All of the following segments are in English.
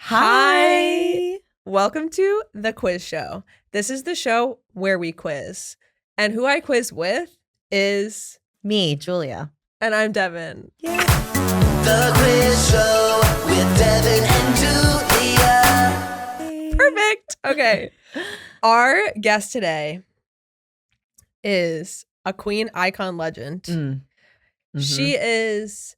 Hi. Welcome to The Quiz Show. This is the show where we quiz. And who I quiz with is... me, Julia. And I'm Devin. Yeah. The Quiz Show with Devin and Julia. Perfect. Okay. Our guest today is a queen icon legend. Mm-hmm. She is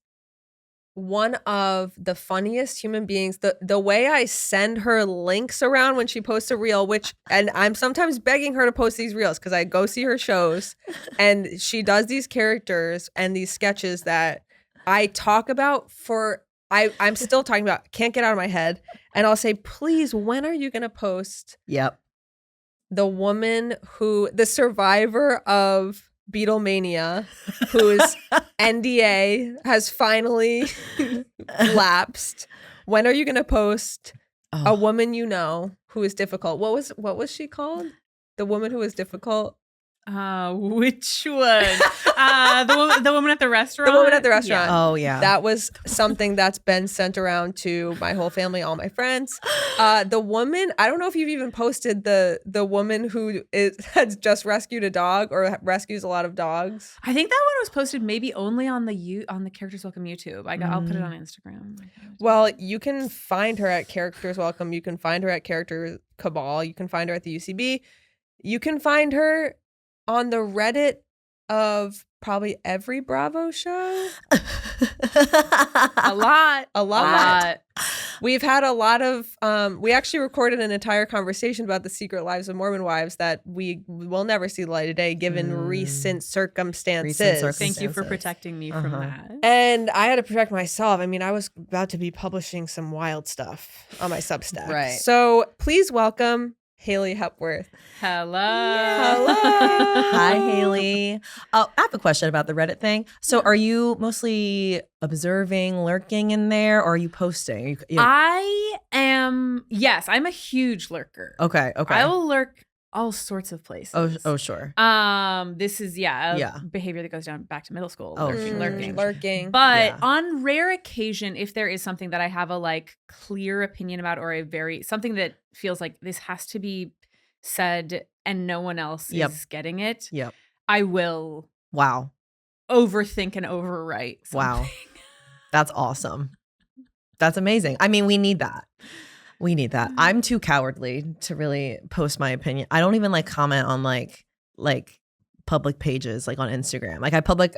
one of the funniest human beings. The way I send her links around when she posts a reel, and I'm sometimes begging her to post these reels because I go see her shows and she does these characters and these sketches that I talk about I'm still talking about, can't get out of my head. And I'll say, please, when are you going to post Yep. the survivor of Beatlemania, whose NDA has finally lapsed. When are you going to post a woman you know who is difficult? What was she called? The woman who was difficult? Which one? The woman at the restaurant? The woman at the restaurant. Yeah. Oh, yeah. That was something that's been sent around to my whole family, all my friends. The woman, I don't know if you've even posted the woman who has just rescued a dog or rescues a lot of dogs. I think that one was posted maybe only on the Characters Welcome YouTube. I'll put it on Instagram. Well, you can find her at Characters Welcome. You can find her at Character Cabal. You can find her at the UCB. You can find her on the Reddit of probably every Bravo show. A lot. We've had a lot of, we actually recorded an entire conversation about the secret lives of Mormon wives that we will never see the light of day given recent circumstances. Thank you for protecting me from that. And I had to protect myself. I mean, I was about to be publishing some wild stuff on my Substack. Right. So please welcome Haley Hepworth. Hello. Hello. Hi, Haley. I have a question about the Reddit thing. So are you mostly observing, lurking in there, or are you posting? I'm a huge lurker. Okay. I will lurk all sorts of places. Oh, sure. This is behavior that goes down back to middle school. Oh, Lurking. But on rare occasion, if there is something that I have a clear opinion about, or something that feels like this has to be said and no one else is getting it, Yep. I will overthink and overwrite something. Wow. That's awesome. That's amazing. I mean, we need that. I'm too cowardly to really post my opinion. I don't even comment on like public pages, like on Instagram.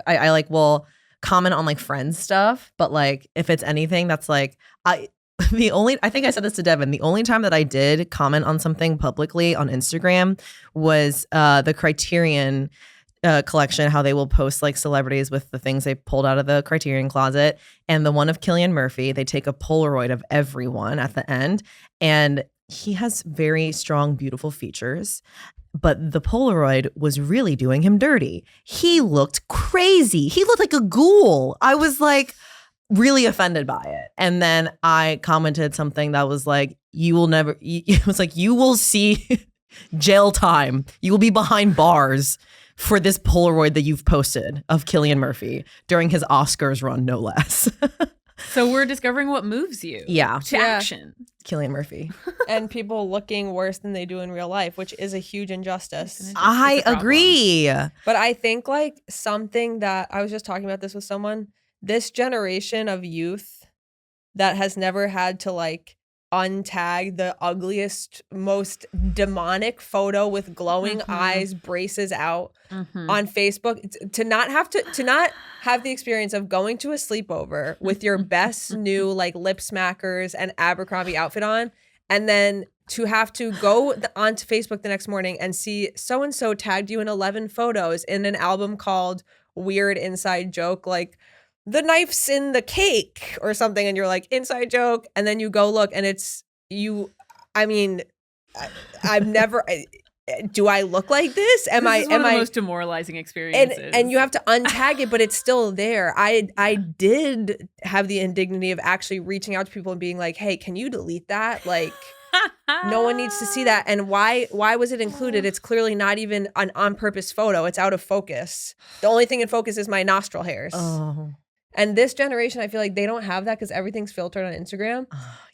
I will comment on friends stuff, but if it's anything that's I think I said this to Devin, the only time that I did comment on something publicly on Instagram was the Criterion collection, how they will post celebrities with the things they pulled out of the Criterion closet, and the one of Cillian Murphy, they take a Polaroid of everyone at the end, and he has very strong, beautiful features, but the Polaroid was really doing him dirty. He looked crazy. He looked like a ghoul. I was really offended by it. And then I commented something that was you will see jail time. You will be behind bars for this Polaroid that you've posted of Cillian Murphy during his Oscars run, no less. So we're discovering what moves you to action. Cillian Murphy. And people looking worse than they do in real life, which is a huge injustice. I agree. But I think something that I was just talking about this with someone, this generation of youth that has never had to untag the ugliest, most demonic photo with glowing eyes, braces out on Facebook, to not have the experience of going to a sleepover with your best new lip smackers and Abercrombie outfit on, and then to have to go onto Facebook the next morning and see so-and-so tagged you in 11 photos in an album called Weird Inside Joke, the knife's in the cake or something, and you're inside joke, and then you go look and it's you. I mean, I've never. Do I look like this? Am I the most demoralizing experiences? And you have to untag it, but it's still there. I did have the indignity of actually reaching out to people and being like, "Hey, can you delete that?" No one needs to see that. And why was it included? It's clearly not even an on-purpose photo. It's out of focus. The only thing in focus is my nostril hairs. Oh. And this generation, I feel like they don't have that because everything's filtered on Instagram.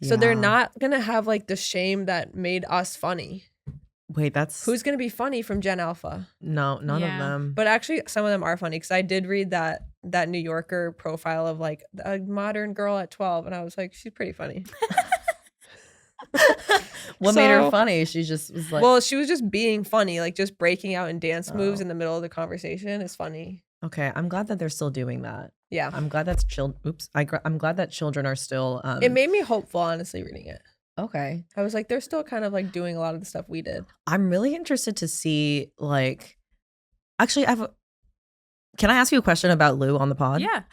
So they're not going to have like the shame that made us funny. Wait, that's Who's going to be funny from Gen Alpha? no, none of them. But actually, some of them are funny because I did read that New Yorker profile of like a modern girl at 12, and I was like, she's pretty funny. What made her funny? She just was like, well, she was just being funny, like just breaking out in dance moves in the middle of the conversation is funny. Okay, I'm glad that they're still doing that. Yeah, I'm glad that's I'm glad that children are still. It made me hopeful, honestly, reading it. Okay, I was like, they're still kind of like doing a lot of the stuff we did. I'm really interested to see like. Actually, can I ask you a question about Lou on the pod? Yeah.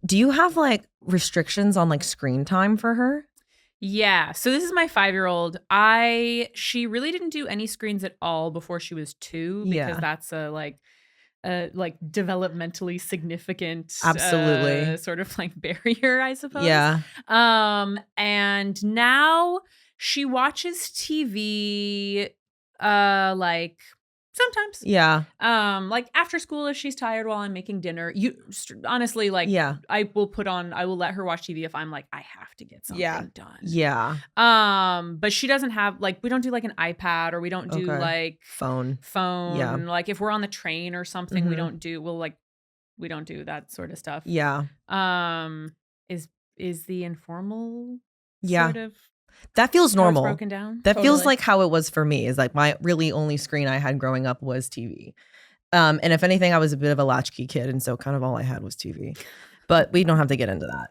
Do you have like restrictions on like screen time for her? Yeah. So this is my 5-year-old. She really didn't do any screens at all before she was 2 because that's a like developmentally significant absolutely sort of like barrier, I suppose. Yeah. And now she watches TV like sometimes. Yeah. Like after school if she's tired while I'm making dinner. Honestly, like I will let her watch TV if I'm like, I have to get something done. Yeah. But she doesn't have like, we don't do like an iPad or we don't do like phone. Yeah. Like if we're on the train or something, we don't do that sort of stuff. Yeah. Is the informal sort of that feels normal. Broken down. That feels like how it was for me. Is like my really only screen I had growing up was TV. And if anything, I was a bit of a latchkey kid, and so kind of all I had was TV. But we don't have to get into that.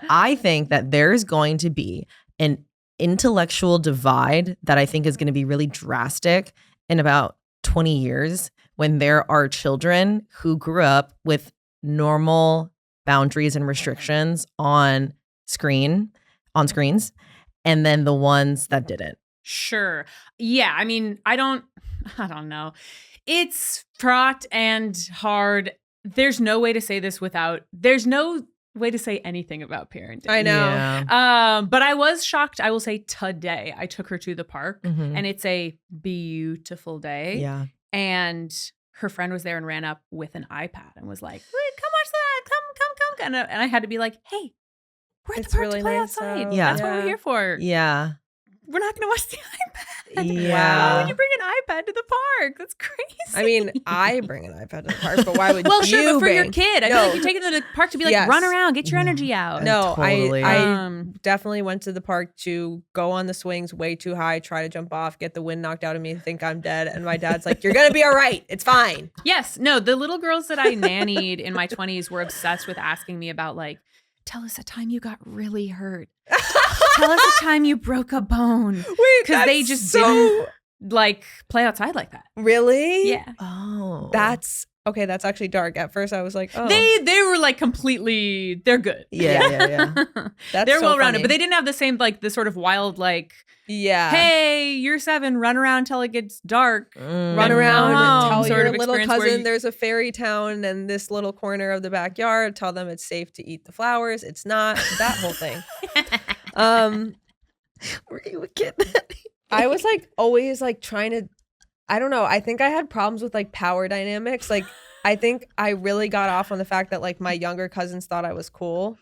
I think that there's going to be an intellectual divide that I think is going to be really drastic in about 20 years when there are children who grew up with normal boundaries and restrictions on screens, and then the ones that didn't. Sure. Yeah. I mean, I don't know. It's fraught and hard. There's no way to say anything about parenting. I know. Yeah. But I was shocked. I will say today I took her to the park and it's a beautiful day. Yeah. And her friend was there and ran up with an iPad and was like, "Wait, come watch that. Come. And I had to be like, hey, we're at the park really to play nice outside. out. Yeah. That's what we're here for. Yeah. We're not going to watch the iPad. Yeah. Why would you bring an iPad to the park? That's crazy. I mean, I bring an iPad to the park, but why would well, you sure, but for your bring? kid, I feel like you take them to the park to be like, run around, get your energy out. No, Totally. I definitely went to the park to go on the swings way too high, try to jump off, get the wind knocked out of me, think I'm dead. And my dad's like, you're going to be all right. It's fine. Yes. No, the little girls that I nannied in my 20s were obsessed with asking me about like, tell us a time you got really hurt. Tell us a time you broke a bone. Because they just didn't like play outside like that. Really? Yeah. Oh. That's actually dark. At first I was like, oh. They were like completely, they're good. Yeah. That's they're so well-rounded, funny. but they didn't have the same, like the sort of wild, like, hey, you're 7, run around till it gets dark. Run around and tell sort your of little experience where cousin there's a fairy town in this little corner of the backyard. Tell them it's safe to eat the flowers. It's not. That whole thing. Were you a kid? I was like always like trying to, I don't know. I think I had problems with like power dynamics. Like I think I really got off on the fact that like my younger cousins thought I was cool.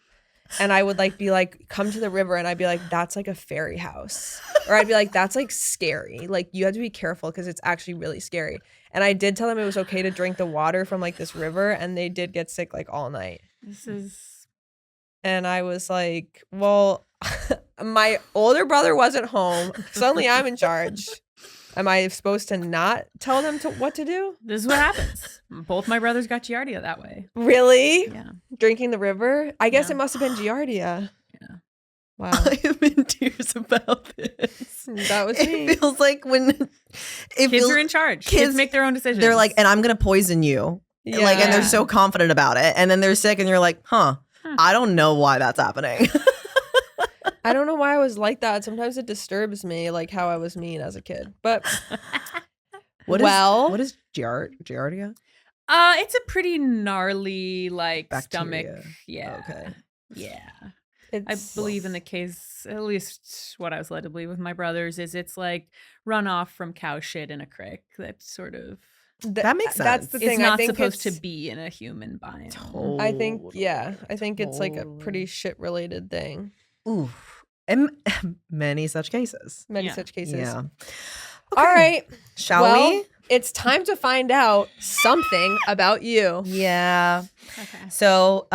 And I would like be like, come to the river. And I'd be like, that's like a fairy house. Or I'd be like, that's like scary. Like you have to be careful because it's actually really scary. And I did tell them it was okay to drink the water from like this river. And they did get sick like all night. And I was like, well, my older brother wasn't home. Suddenly I'm in charge. Am I supposed to not tell them what to do? This is what happens. Both my brothers got Giardia that way. Really? Yeah. Drinking the river? I guess it must have been Giardia. Yeah. Wow. I am in tears about this. That was me. It feels like when kids are in charge. Kids make their own decisions. They're like, and I'm going to poison you. Yeah. Like, and they're so confident about it. And then they're sick and you're like, I don't know why that's happening. I don't know why I was like that. Sometimes it disturbs me, like how I was mean as a kid. But what is Giardia? It's a pretty gnarly like bacteria. Stomach. Yeah. Okay. Yeah. I believe in the case, at least what I was led to believe with my brothers, is it's like runoff from cow shit in a creek that sort of That makes sense. That's the It's thing. not I think supposed it's, to be in a human biome. I think, yeah. I think it's like a Totally. pretty shit related thing. Oof. And many such cases. Many Yeah. such cases. Yeah. All right. Shall well, we? It's time to find out something about you. Yeah. Okay. So,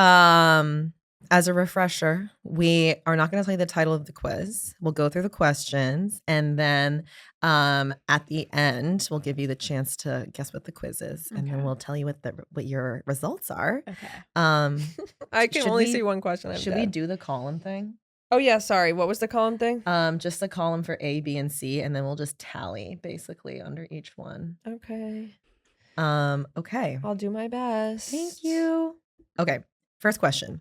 as a refresher, we are not going to tell you the title of the quiz. We'll go through the questions, and then at the end, we'll give you the chance to guess what the quiz is, and then Okay. we'll tell you what your results are. Okay. I can Should only we- see one question. Should we do the column thing? Oh, yeah. Sorry. What was the column thing? Just the column for A, B, and C, and then we'll just tally basically under each one. Okay. Okay. I'll do my best. Thank you. Okay, first question.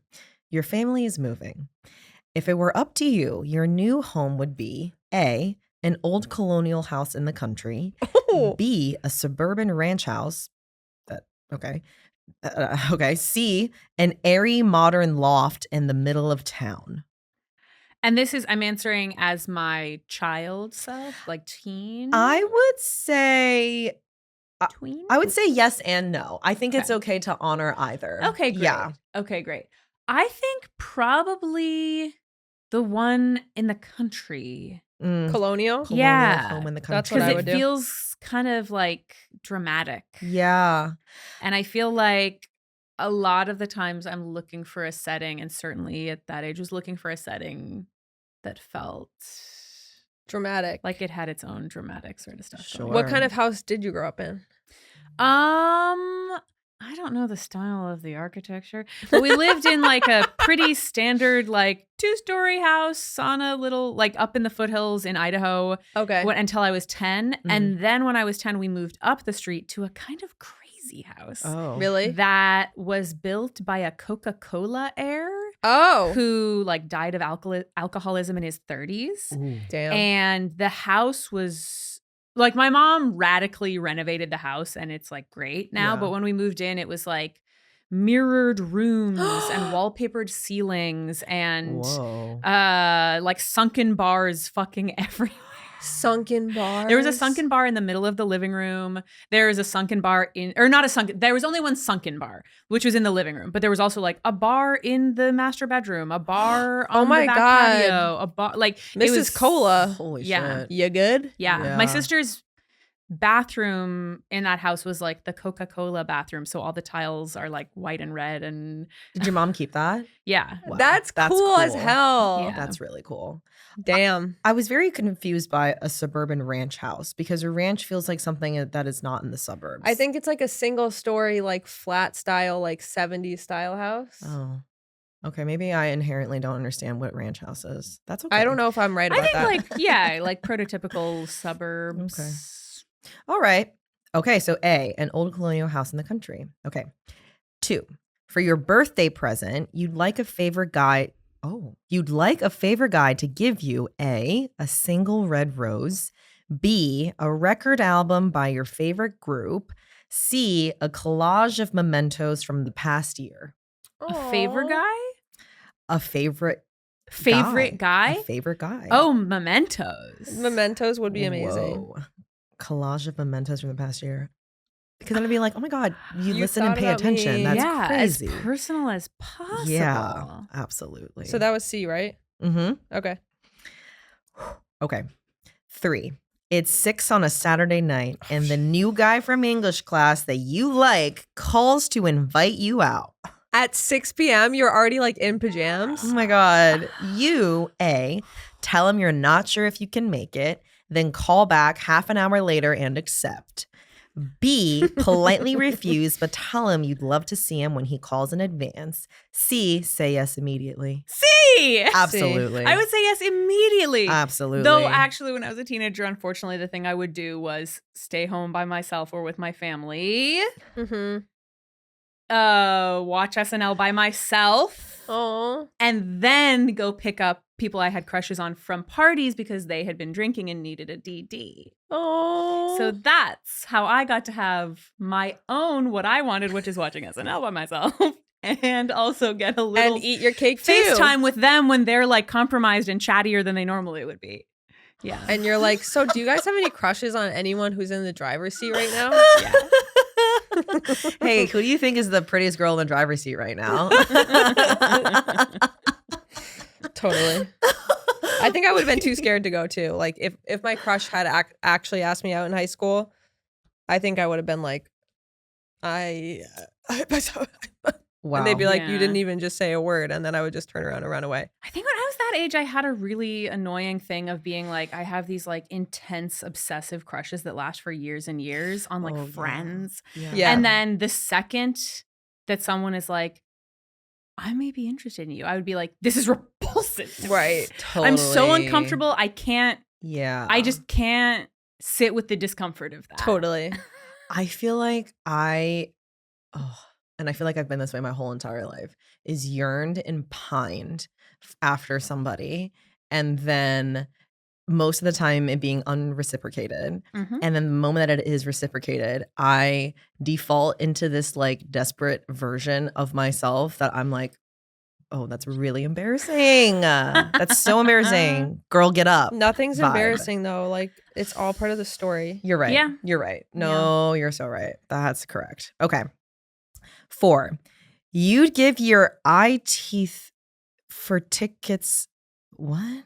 Your family is moving. If it were up to you, your new home would be A, an old colonial house in the country, Oh, B, a suburban ranch house. Okay. Okay. C, an airy modern loft in the middle of town. And this is, I'm answering as my child self, like teen. I would say tween. I would say yes and no. I think it's okay to honor either. Okay, great. Yeah. Okay, great. I think probably the one in the country. Mm, colonial. colonial Yeah, home in the country. that's what Because I it would do. feels kind of like dramatic. Yeah. And I feel like a lot of the times I'm looking for a setting, and certainly at that age was looking for a setting that felt Dramatic. like it had its own dramatic sort of stuff. going Sure. What kind of house did you grow up in? I don't know the style of the architecture, but we lived in like a pretty standard, like 2-story house on a little, like up in the foothills in Idaho Okay. until I was 10. And then when I was 10, we moved up the street to a kind of crazy house Oh. Really? that was built by a Coca-Cola heir Oh. who like died of alcoholism in his 30s. Ooh. Damn. And the house was like, my mom radically renovated the house and it's like great now. Yeah. But when we moved in, it was like mirrored rooms and wallpapered ceilings and Whoa. like sunken bars fucking everywhere. Sunken bars. There was a sunken bar in the middle of the living room. There was a sunken bar there was only one sunken bar, which was in the living room. But there was also like a bar in the master bedroom, a bar Oh on my the back God. patio, a bar like Mrs. it was Cola. Holy yeah. shit. You good? Yeah. Yeah. My sister's bathroom in that house was like the Coca-Cola bathroom. So all the tiles are like white and red and Did your mom keep that? yeah. Wow. That's cool as hell. Yeah. That's really cool. Damn. I was very confused by a suburban ranch house because a ranch feels like something that is not in the suburbs. I think it's like a single story, like flat style, like 70s style house. Oh. Okay, maybe I inherently don't understand what ranch house is. That's okay. I don't know if I'm right I about think that. like, yeah, like prototypical suburbs. Okay. All right. Okay, so A, an old colonial house in the country. Okay. 2, for your birthday present, you'd like a favorite guy to give you A, a single red rose, B, a record album by your favorite group, C, a collage of mementos from the past year. A favorite guy? A favorite Guy? A favorite guy. Oh, mementos. Mementos would be amazing. Whoa. Collage of mementos from the past year. Because I'm gonna be like, oh my God, you You listen and thought pay about attention. me. That's yeah, crazy. as personal as possible. Yeah, absolutely. So that was C, right? Mm-hmm. Okay. Okay. 3. It's 6 on a Saturday night, and the new guy from English class that you like calls to invite you out. At 6 p.m., you're already like in pajamas. Oh my God. You, A, tell him you're not sure if you can make it, then call back half an hour later and accept. B, politely refuse, but tell him you'd love to see him when he calls in advance. C, say yes immediately. C! Absolutely. I would say yes immediately. Absolutely. Though actually when I was a teenager, unfortunately, the thing I would do was stay home by myself or with my family. Mm-hmm. Watch SNL by myself. Oh. And then go pick up people I had crushes on from parties because they had been drinking and needed a DD. Oh. So that's how I got to have my own what I wanted, which is watching SNL by myself. And also get a little and eat your cake too. FaceTime with them when they're like compromised and chattier than they normally would be. Yeah. And you're like, so do you guys have any crushes on anyone who's in the driver's seat right now? Yeah. Hey, who do you think is the prettiest girl in the driver's seat right now? Totally. I think I would have been too scared to go too. Like if my crush had actually asked me out in high school, I think I would have been like, Wow. and they'd be like, Yeah. you didn't even just say a word, and then I would just turn around and run away. I think when I was that age, I had a really annoying thing of being like, I have these like intense obsessive crushes that last for years and years on like Oh, yeah. friends. Yeah. And then the second that someone is like, I may be interested in you, I would be like, this is repulsive to me. Right. Totally. I'm so uncomfortable. I just can't sit with the discomfort of that. Totally. I feel like and I feel like I've been this way my whole entire life, is yearned and pined after somebody, and then most of the time it being unreciprocated. Mhm. And then the moment that it is reciprocated, I default into this like desperate version of myself that I'm like, oh, that's really embarrassing. That's so embarrassing. Girl, get up. Nothing's Vibe. embarrassing though. Like it's all part of the story. You're right. Yeah. You're right. No, you're so right. That's correct. Okay. 4, you'd give your eye teeth for tickets. What?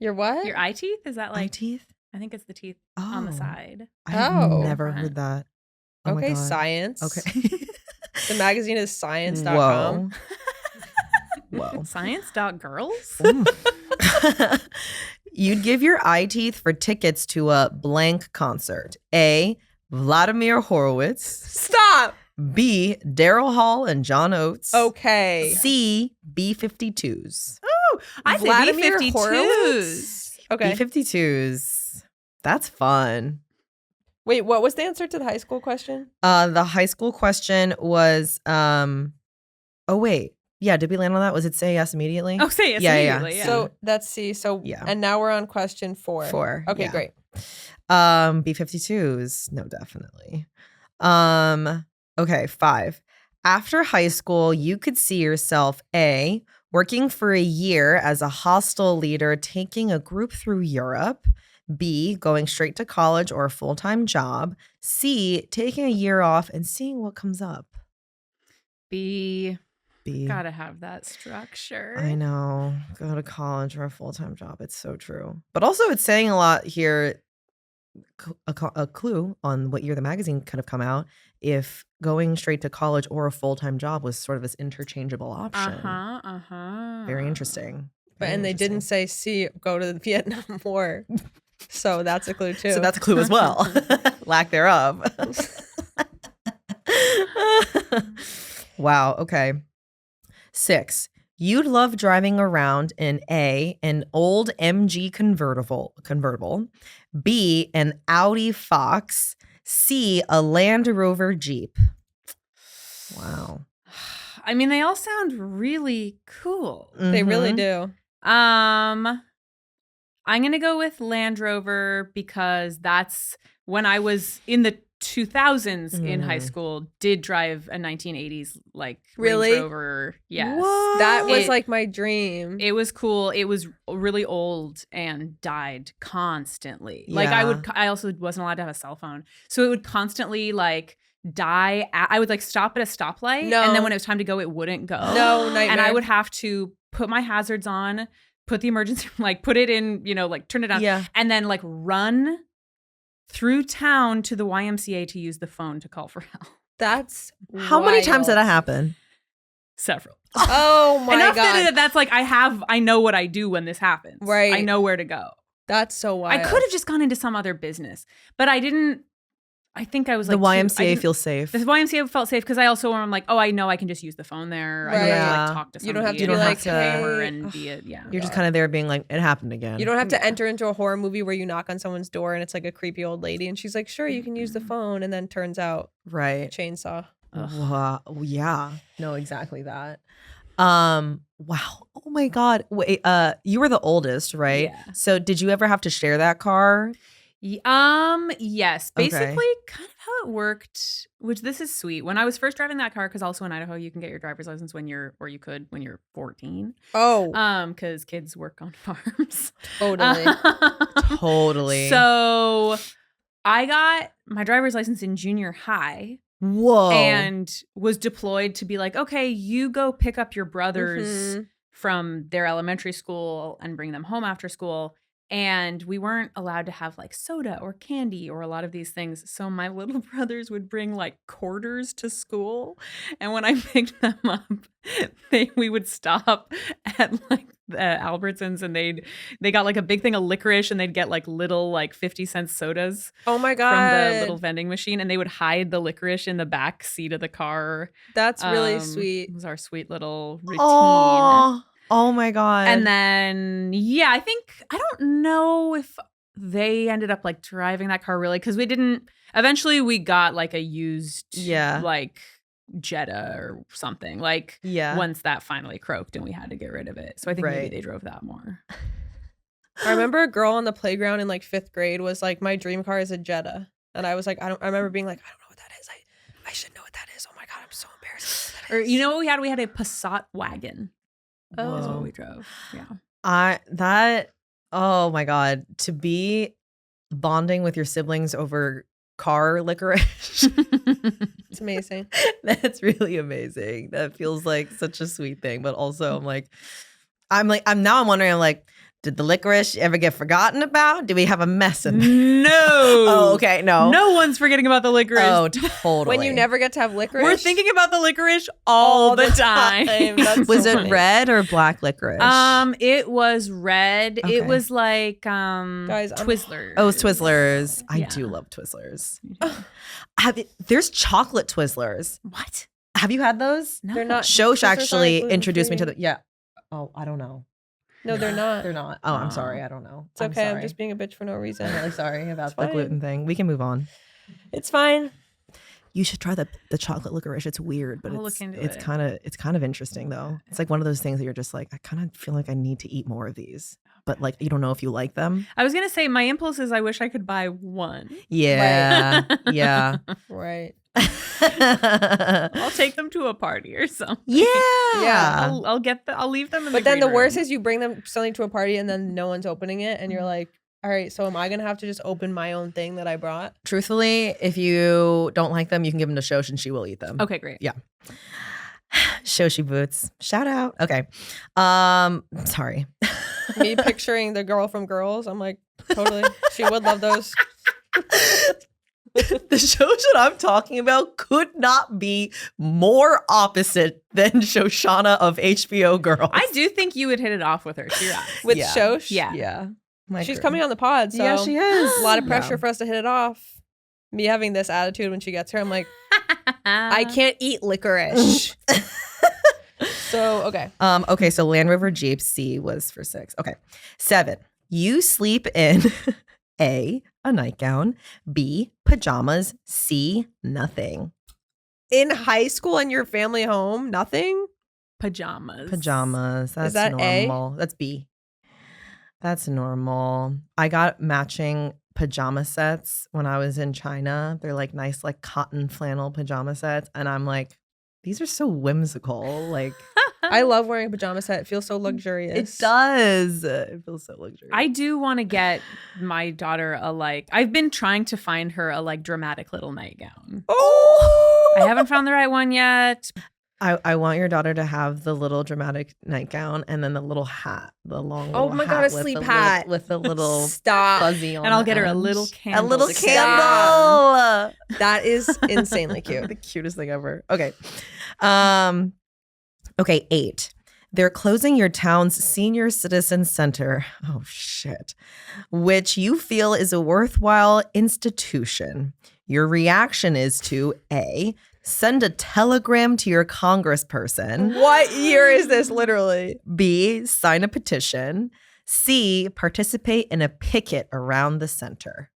Your what? Your eye teeth? Is that Eye like, teeth? I think it's the teeth on the Oh. side. I've Oh. never heard that. Oh my Okay, God. science. Okay. The magazine is science.com. Whoa. Science.girls? Mm. You'd give your eye teeth for tickets to a blank concert. A, Vladimir Horowitz. Stop. B, Daryl Hall and John Oates. Okay. C, B-52s. I say Vladimir B-52s. Horowitz? Okay. B-52s. That's fun. Wait, what was the answer to the high school question? The high school question was, oh wait. Yeah, did we land on that? Was it say yes immediately? Oh, say yes Yeah, yeah. immediately. Yeah. So that's C. So Yeah. and now we're on question 4. 4. Okay, yeah. great. B-52s. No, definitely. Okay, 5. After high school, you could see yourself A, working for a year as a hostel leader, taking a group through Europe. B, going straight to college or a full-time job. C, taking a year off and seeing what comes up. B. B. Gotta have that structure. I know. Go to college or a full-time job. It's so true. But also it's saying a lot here, a clue on what year the magazine could have come out if going straight to college or a full-time job was sort of this interchangeable option. Very interesting. But Very and they didn't interesting. say C, go to the Vietnam War. So that's a clue too. So that's a clue as well. Lack thereof. Wow. Okay. 6. You'd love driving around in A, an old MG convertible. B, an Audi Fox. C, a Land Rover Jeep. Wow. I mean, they all sound really cool. They really Mhm. do. I'm gonna go with Land Rover because that's when I was in the 2000s in high school. Did drive a 1980s like Really? Range Rover. Yes, What? That was It- like my dream. it was cool. It was really old and died constantly. Like Yeah. I also wasn't allowed to have a cell phone, so it would constantly like die. I would like stop at a stoplight, No. and then when it was time to go, it wouldn't go. No, nightmare. And I would have to put my hazards on, put the emergency, like put it in, like turn it on, Yeah. and then like run through town to the YMCA to use the phone to call for help. That's How many times did wild. that happen? Several. Oh my Enough god. that that's like I know what I do when this happens. Right. I know where to go. That's so wild. I could have just gone into some other business, but I didn't. I think I was The like YMCA feels safe. The YMCA felt safe because I also am like, oh, I know I can just use the phone there. I don't have to Right. like talk to somebody. You don't have to You be don't like, have to- hammer hey, and be it. Yeah. You're just kind of there being like, it happened again. You don't have to Yeah. enter into a horror movie where you knock on someone's door and it's like a creepy old lady and she's like, sure, you can use the phone, and then turns out Right. chainsaw. Wow. Yeah. No, exactly that. Wow. Oh my God. Wait, you were the oldest, right? Yeah. So did you ever have to share that car? Yes. Okay. Basically, kind of how it worked, which this is sweet. When I was first driving that car, because also in Idaho, you can get your driver's license when you're 14. Oh, Because kids work on farms. totally. Totally. So I got my driver's license in junior high, Whoa. and was deployed to be like, okay, you go pick up your brothers Mhm. from their elementary school and bring them home after school. And we weren't allowed to have like soda or candy or a lot of these things. So my little brothers would bring like quarters to school. And when I picked them up, we would stop at like the Albertsons and they got like a big thing of licorice and they'd get like little like 50-cent sodas Oh my from the god. little vending machine, and they would hide the licorice in the back seat of the car. That's really It sweet. was our sweet little routine. Oh my God. And then, yeah, I don't know if they ended up like driving that car really, because eventually we got like a used, like Jetta or something, like once that finally croaked and we had to get rid of it. So I think maybe they drove that more. I remember a girl on the playground in like 5th grade was like, my dream car is a Jetta. And I was like, I remember being like, I don't know what that is. I should know what that is. Oh my God, I'm so embarrassed. Or you know what we had? We had a Passat wagon. Oh. That's what we drove. Yeah. Oh my God, to be bonding with your siblings over car licorice. It's amazing. That's really amazing. That feels like such a sweet thing. But also I'm wondering, did the licorice ever get forgotten about? Do we have a mess in there? No. Oh, okay. No. No one's forgetting about the licorice. Oh, totally. When you never get to have licorice. We're thinking about the licorice all the time. That's Was so it funny. red or black licorice? It was red. Okay. It was like Guys, Twizzlers. Oh, it's Twizzlers. I Yeah. do love Twizzlers. There's chocolate Twizzlers. What? Have you had those? No. They're not. Shosh Twizzlers actually aren't introduced me to gluten-free. the Oh, I don't know. No, they're not. They're not. Oh, I'm sorry. I don't know. It's okay. I'm just being a bitch for no reason. I'm really sorry about It's the fine. gluten thing. We can move on. It's fine. You should try the chocolate licorice. It's weird, but I'll it's look into it's it. kind of interesting though. It's like one of those things that you're just like, I kind of feel like I need to eat more of these, but like you don't know if you like them. I was gonna say my impulse is I wish I could buy one. Yeah, yeah, Right. I'll take them to a party or something. yeah. I'll leave them in But the then the green worst room. is you bring them something to a party and then no one's opening it and you're like, all right, so am I gonna have to just open my own thing that I brought? Truthfully, if you don't like them, you can give them to Shosh and she will eat them. Okay, great. Yeah. Shoshi boots. Shout out. Okay. Sorry. Me picturing the girl from Girls, I'm like, totally. She would love those. The show that I'm talking about could not be more opposite than Shoshana of HBO Girls. I do think you would hit it off with her. So you're right. With Yeah. Shosh. Yeah. Yeah. She's coming on the pod, so Yeah, she is. a lot of pressure for us to hit it off. Me having this attitude when she gets here, I'm like, I can't eat licorice. So, okay. Okay, so Land Rover Jeep C was for 6. Okay. 7. You sleep in A, a nightgown, B, pajamas, C, nothing. In high school and your family home, nothing? Pajamas. Pajamas. That's that A? normal. That's B. That's normal. I got matching pajama sets when I was in China. They're like nice, like cotton flannel pajama sets. And I'm like, these are so whimsical. Like, I love wearing a pajama set. It feels so luxurious. it does. It feels so luxurious. I do want to get my daughter I've been trying to find her a dramatic little nightgown. Oh! I haven't found the right one yet. I want your daughter to have the little dramatic nightgown and then the little hat, the long Oh little my God, hat a with sleep the hat. with the little Stop. fuzzy on And I'll the get her a edge. little candle. A little to candle. That is insanely cute. The cutest thing ever. Okay. Okay, 8. They're closing your town's senior citizen center. Oh, shit. Which you feel is a worthwhile institution. Your reaction is to A, send a telegram to your congressperson. What year is this, literally? B, sign a petition. C, participate in a picket around the center.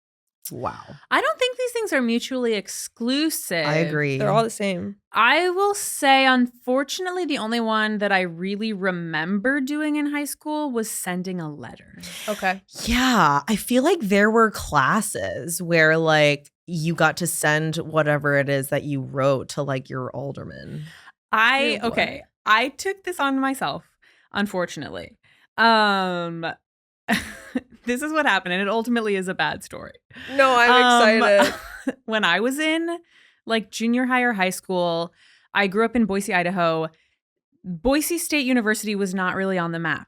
Wow. I don't think these things are mutually exclusive. I agree. They're all the same. I will say, unfortunately, the only one that I really remember doing in high school was sending a letter. Okay. Yeah, I feel like there were classes where like you got to send whatever it is that you wrote to like your alderman. I took this on myself, unfortunately. This is what happened, and it ultimately is a bad story. No, I'm excited. When I was in like junior high or high school, I grew up in Boise, Idaho. Boise State University was not really on the map,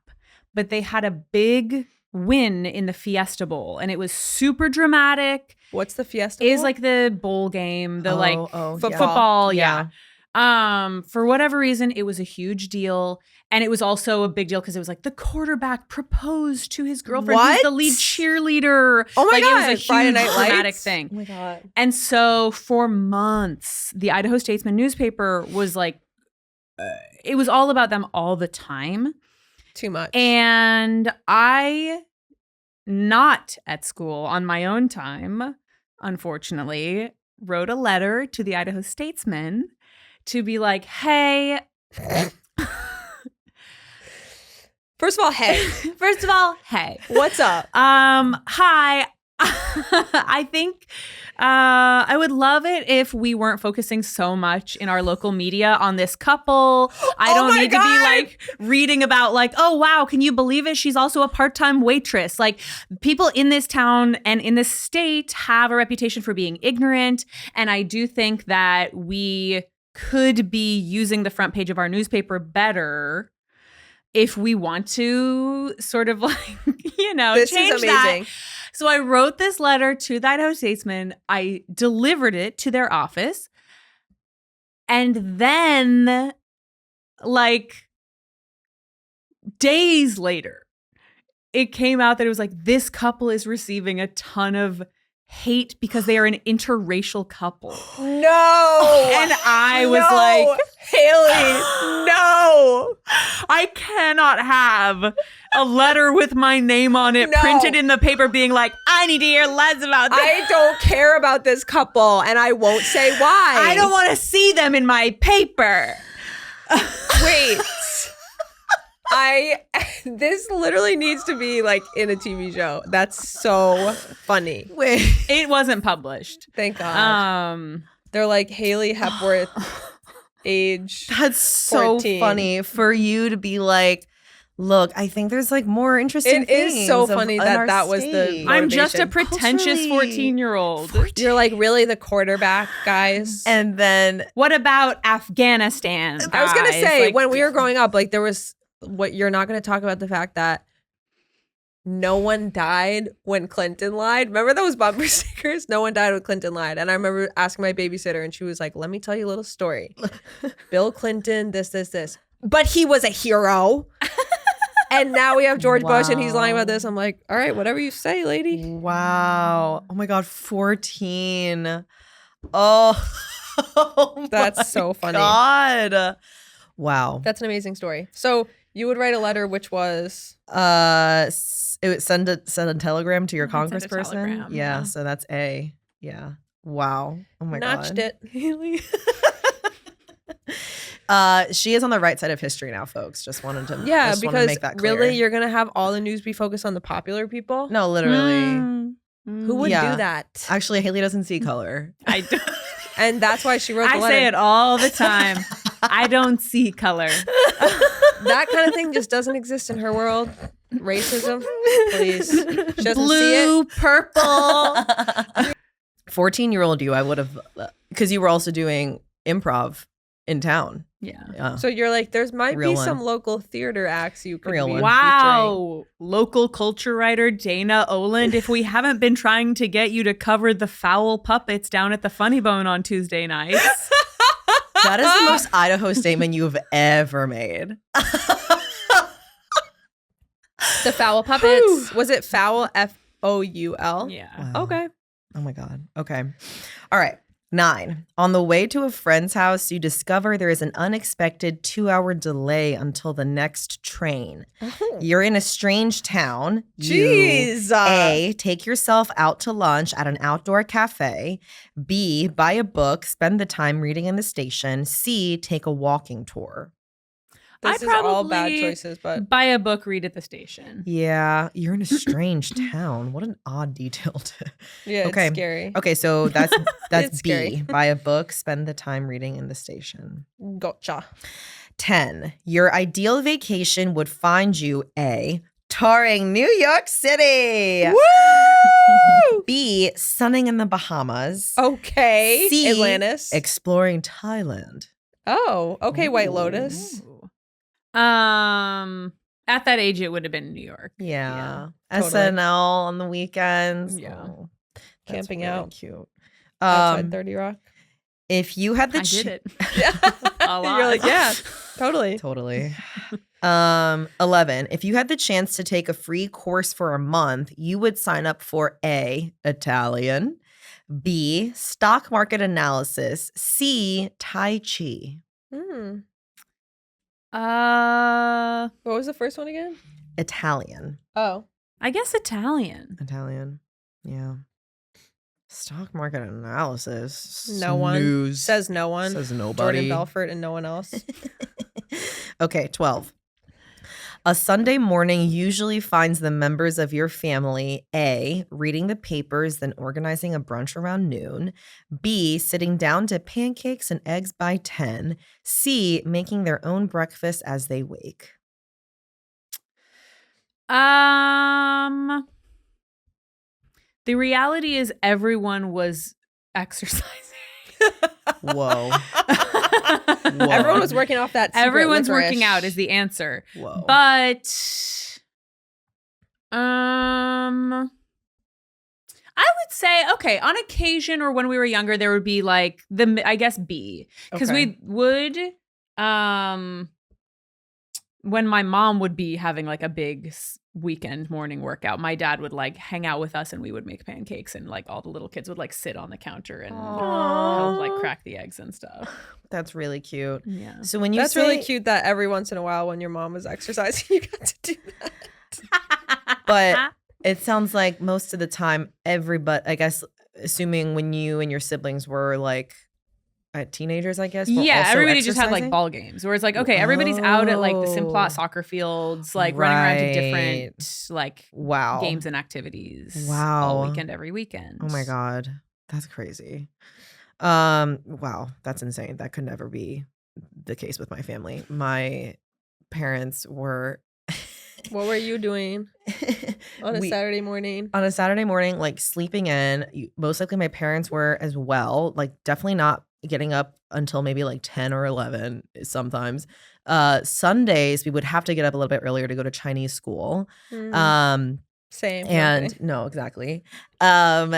but they had a big win in the Fiesta Bowl, and it was super dramatic. What's the Fiesta Bowl? Is like the bowl game, the football. Yeah. For whatever reason, it was a huge deal. And it was also a big deal because it was like the quarterback proposed to his girlfriend who's the lead cheerleader. Oh my God. It was a Friday huge Night dramatic Lights? thing. Oh my God. And so for months, the Idaho Statesman newspaper was like, it was all about them all the time. Too much. And I, not at school on my own time, unfortunately, wrote a letter to the Idaho Statesman to be like, hey. First of all, hey. What's up? Hi. I think I would love it if we weren't focusing so much in our local media on this couple. I don't need to be like reading about like, oh, wow, can you believe it? She's also a part-time waitress. Like people in this town and in this state have a reputation for being ignorant. And I do think that we could be using the front page of our newspaper better if we want to sort of like, This change is amazing. that. So I wrote this letter to the Idaho Statesman. I delivered it to their office. And then, like, days later, it came out that it was like, this couple is receiving a ton of hate because they are an interracial couple. No. And I was like, Haley, no. I cannot have a letter with my name on it printed in the paper being like, I need to hear less about this. I don't care about this couple and I won't say why. I don't want to see them in my paper. Wait. This literally needs to be like in a TV show. That's so funny. Wait. It wasn't published. Thank God. They're like Haley Hepworth, age. That's so 14. funny for you to be like, look, I think there's like more interesting It things. is so of- funny in that our that was the state. I'm just a motivation. pretentious Culturally- 14-year-old. You're like really the quarterback, guys. And then What about Afghanistan? I was gonna guys? say Like, when we were growing up, like there was what you're not gonna talk about the fact that no one died when Clinton lied. Remember those bumper stickers? No one died when Clinton lied. And I remember asking my babysitter, and she was like, "Let me tell you a little story. Bill Clinton, this, but he was a hero." And now we have George Bush, and he's lying about this. I'm like, all right, whatever you say, lady. wow. Oh my God, 14. Oh, That's my so funny. God. Wow. That's an amazing story. So you would write a letter, which was It would send a telegram to your Send a congressperson. telegram, Yeah, yeah. so that's A. Yeah. Wow. Oh my notched God. it, Haley. She is on the right side of history now, folks. Just wanted to Yeah, just wanted to because make that clear. really, you're gonna have all the news be focused on the popular people. No, literally. Who would Yeah. do that? Actually, Haley doesn't see color. I do. And that's why she wrote the I letter. say it all the time. I don't see color. That kind of thing just doesn't exist in her world. Racism, please. She doesn't see it. Blue, purple. 14-year-old you, I would have, because you were also doing improv in town. Yeah. So you're like, there's might Real be one. some local theater acts you could Real be one. Wow. Local culture writer Dana Oland, if we haven't been trying to get you to cover the foul puppets down at the Funny Bone on Tuesday nights. That is the most Idaho statement you have ever made. The foul puppets. Was it foul? Foul? Yeah. Wow. Okay. Oh my God. Okay. All right. 9. On the way to a friend's house, you discover there is an unexpected 2-hour delay until the next train. You're in a strange town. Jeez. A, take yourself out to lunch at an outdoor cafe. B, buy a book, spend the time reading in the station. C, take a walking tour. This is all bad choices, but buy a book, read at the station. Yeah, you're in a strange town. What an odd detail to. yeah, Okay. it's scary. Okay, so that's It's B. scary. Buy a book, spend the time reading in the station. Gotcha. 10. Your ideal vacation would find you A, touring New York City. Woo! B, sunning in the Bahamas. Okay. C, Atlantis. exploring Thailand. Oh, okay. White Lotus. Ooh. At that age, it would have been New York. Yeah. totally. SNL on the weekends. Yeah. Oh, that's Camping really out. Cute. Outside 30 Rock. If you had the I did it. Yeah. A lot. You're like, yeah, totally. Totally. 11. If you had the chance to take a free course for a month, you would sign up for A, Italian, B, stock market analysis, C, Tai Chi. Hmm. I What was the first one again? Italian. Oh. guess Italian. Italian. Yeah. Stock market analysis. No one. Snooze. Says no one. Says Jordan nobody. Belfort and no one else. Okay, 12. A Sunday morning usually finds the members of your family A, reading the papers, then organizing a brunch around noon, B, sitting down to pancakes and eggs by 10, C, making their own breakfast as they wake. The reality is everyone was exercising. Whoa. Everyone was working off that secret Everyone's licorice. working out is the answer. Whoa. But I would say, okay, on occasion or when we were younger, there would be like I guess B. Because Okay. we would when my mom would be having like a big weekend morning workout, my dad would like hang out with us and we would make pancakes and like all the little kids would like sit on the counter and help like crack the eggs and stuff. That's really cute. Yeah. So when you That's say, really cute that every once in a while when your mom was exercising, you got to do that. but it sounds like most of the time, everybody, I guess, assuming when you and your siblings were like teenagers, I guess. Were Yeah, also everybody just had like exercising? ball games where it's like, okay, everybody's out at like the Simplot Oh. soccer fields, like running around to different Right. like Wow. games and activities. Wow. All weekend, every weekend. Oh my God. That's crazy. Wow. That's insane. That could never be the case with my family. My parents were What were you doing on a Saturday morning? on a Saturday morning, like sleeping in. Most likely my parents were as well, like definitely not getting up until maybe like 10 or 11 sometimes. Sundays, we would have to get up a little bit earlier to go to Chinese school. Mm, Same. And okay. no, exactly. And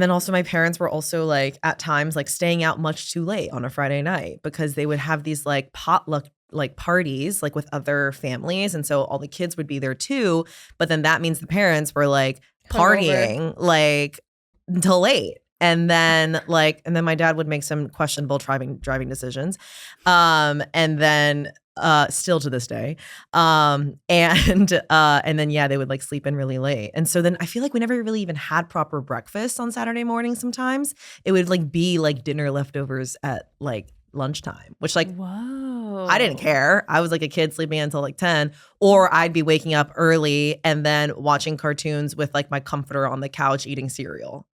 then also my parents were also like at times like staying out much too late on a Friday night because they would have these like potluck like parties like with other families, and so all the kids would be there too, but then that means the parents were like partying like until late. And then my dad would make some questionable driving decisions. And then still to this day. And then yeah, they would like sleep in really late. And so then I feel like we never really even had proper breakfast on Saturday morning sometimes. It would like be like dinner leftovers at like lunchtime, which like Whoa. I didn't care. I was like a kid sleeping until like 10, or I'd be waking up early and then watching cartoons with like my comforter on the couch eating cereal.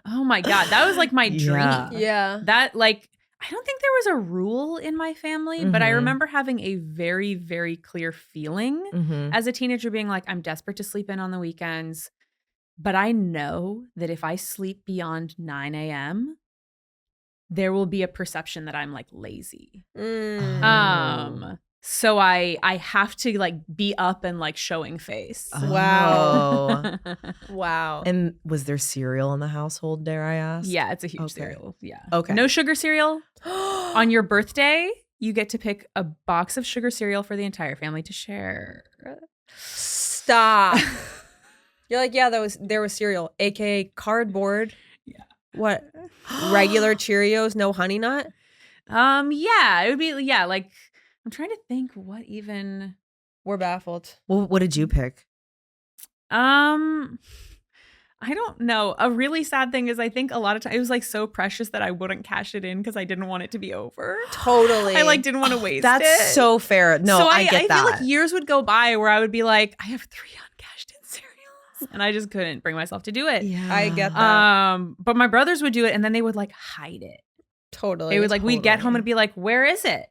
Oh my God. That was like my dream. Yeah. Yeah. That like I don't think there was a rule in my family, but I Mhm. remember having a very, very clear feeling Mm-hmm. as a teenager being like, I'm desperate to sleep in on the weekends, but I know that if I sleep beyond 9 a.m., there will be a perception that I'm like lazy. Mm. So I have to like be up and like showing face. Wow. Wow. And was there cereal in the household, dare I ask? Yeah, it's a huge Okay. cereal. Yeah. Okay. No sugar cereal. On your birthday, you get to pick a box of sugar cereal for the entire family to share. Stop. You're like, yeah, there was cereal, aka cardboard. Yeah. What? Regular Cheerios, no honey nut? Yeah, it would be like I'm trying to think what even We're baffled. Well, what did you pick? I don't know. A really sad thing is I think a lot of times it was like so precious that I wouldn't cash it in because I didn't want it to be over. Totally. I like didn't want to waste That's it. so fair. No, so I get that. I feel like years would go by where I would be like, I have 3 uncashed in cereals, and I just couldn't bring myself to do it. Yeah. I get that. But my brothers would do it, and then they would like hide it. Totally. They would like we'd get home Totally. and be like, "Where is it?"